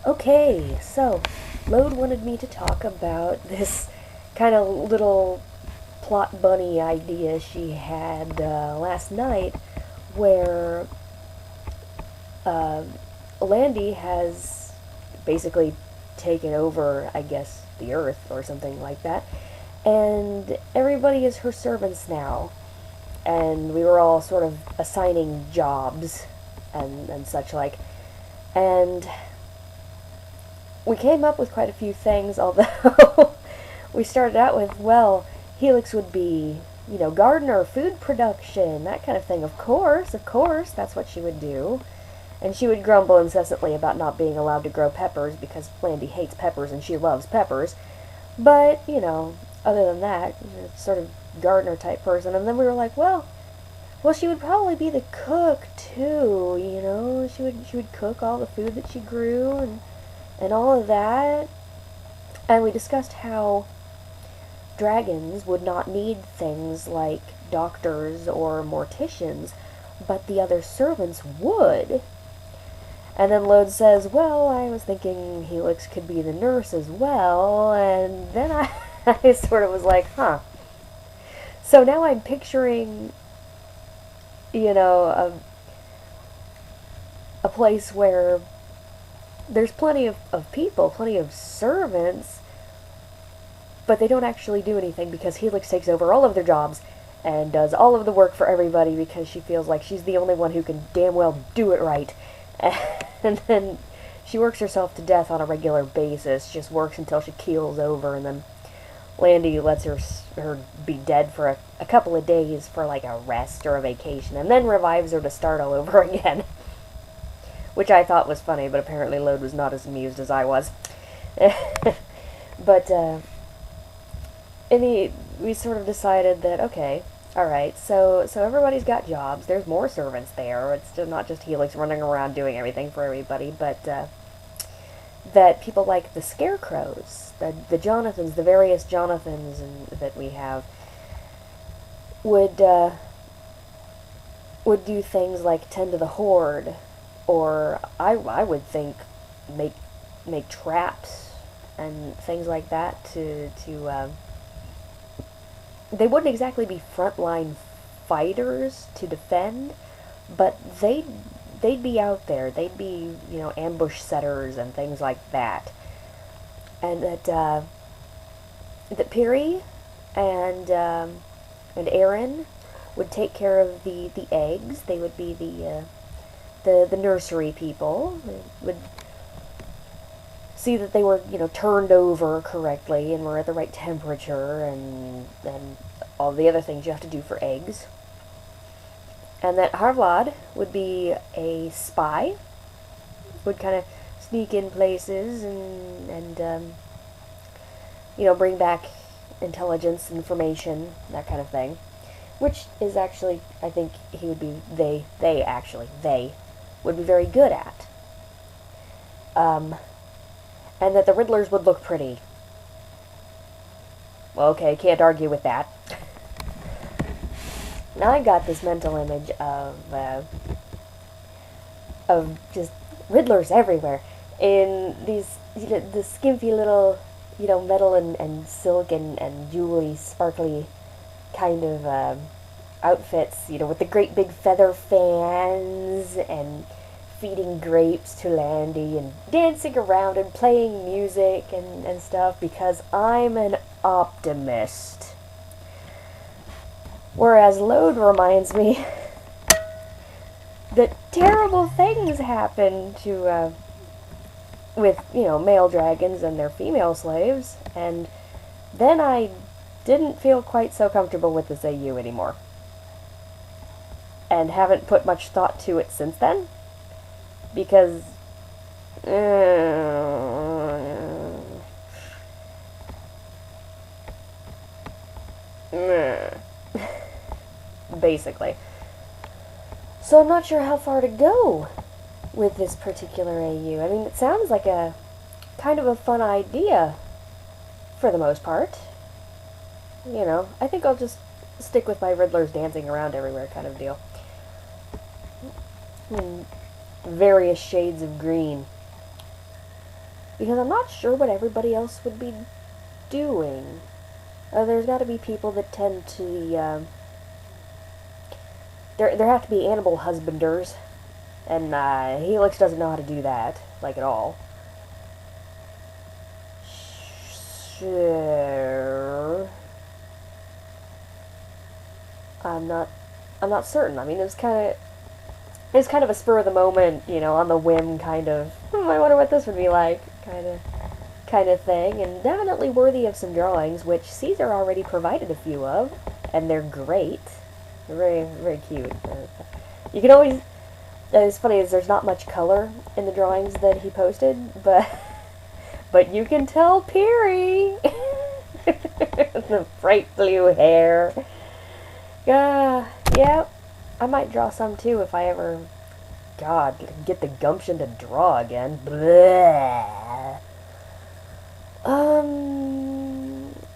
Okay, so Lode wanted me to talk about this kind of little plot bunny idea she had last night, where uh, Landy has basically taken over, I guess, the Earth or something like that, and everybody is her servants now. And we were all sort of assigning jobs and such like. And we came up with quite a few things, although we started out with, well, Helix would be, gardener, food production, that kind of thing. Of course, that's what she would do. And she would grumble incessantly about not being allowed to grow peppers because Landy hates peppers and she loves peppers. But, other than that, sort of gardener type person. And then we were like, well, she would probably be the cook too. She would cook all the food that she grew and all of that. And we discussed how dragons would not need things like doctors or morticians, but the other servants would. And then Lode says, well, I was thinking Helix could be the nurse as well, and then I sort of was like, huh. So now I'm picturing, you know, a place where there's plenty of people, plenty of servants, but they don't actually do anything because Helix takes over all of their jobs and does all of the work for everybody because she feels like she's the only one who can damn well do it right. And then she works herself to death on a regular basis, just works until she keels over, and then Landy lets her be dead for a couple of days for like a rest or a vacation, and then revives her to start all over again. Which I thought was funny, but apparently Lode was not as amused as I was. But we sort of decided that, okay, alright, so everybody's got jobs, there's more servants there, it's still not just Helix running around doing everything for everybody, but that people like the Scarecrows, the Jonathans, the various Jonathans that we have, would do things like tend to the Horde, or I would think make traps and things like that to they wouldn't exactly be frontline fighters to defend, but they'd be out there. They'd be, ambush setters and things like that. And that Piri and Aaron would take care of the eggs. They would be the nursery people. They would see that they were, turned over correctly and were at the right temperature and all the other things you have to do for eggs. And that Harvlad would be a spy, would kind of sneak in places and bring back intelligence, information, that kind of thing. Which is actually, I think he would be, they would be very good at. And that the Riddlers would look pretty. Well, okay, can't argue with that. Now I got this mental image of just Riddlers everywhere in these the skimpy little metal and silk and jewelry sparkly kind of outfits, with the great big feather fans and feeding grapes to Landy and dancing around and playing music and stuff because I'm an optimist. Whereas Lode reminds me that terrible things happen to with male dragons and their female slaves, and then I didn't feel quite so comfortable with this AU anymore, and haven't put much thought to it since then. Because basically. So I'm not sure how far to go with this particular AU. I mean, it sounds like a kind of a fun idea for the most part. I think I'll just stick with my Riddlers dancing around everywhere kind of deal. Various shades of green. because I'm not sure what everybody else would be doing. There's got to be people that tend to, there have to be animal husbanders, and Helix doesn't know how to do that, like, at all. Sure. I'm not certain. I mean, it's kind of a spur of the moment, on the whim kind of, I wonder what this would be like, kind of thing, and definitely worthy of some drawings, which Caesar already provided a few of, and they're great. They're very, very cute. You can always, it's funny is there's not much color in the drawings that he posted, but you can tell Peary. The bright blue hair. Yeah, I might draw some too if I ever, God, get the gumption to draw again. Bleh.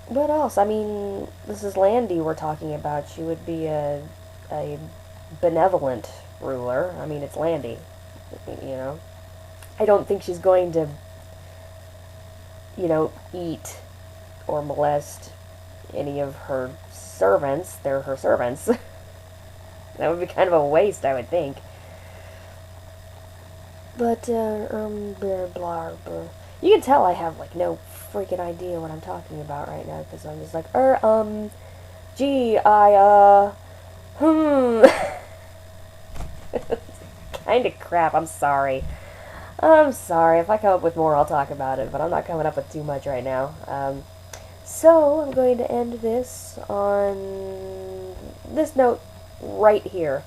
What else? I mean, this is Landy we're talking about. She would be a benevolent ruler. I mean, it's Landy, I don't think she's going to, eat or molest any of her servants. They're her servants. That would be kind of a waste, I would think. But, blah, blah, blah. You can tell I have, like, no freaking idea what I'm talking about right now, because I'm just like, gee, kind of crap, I'm sorry. I'm sorry, if I come up with more, I'll talk about it, but I'm not coming up with too much right now. So, I'm going to end this on this note right here.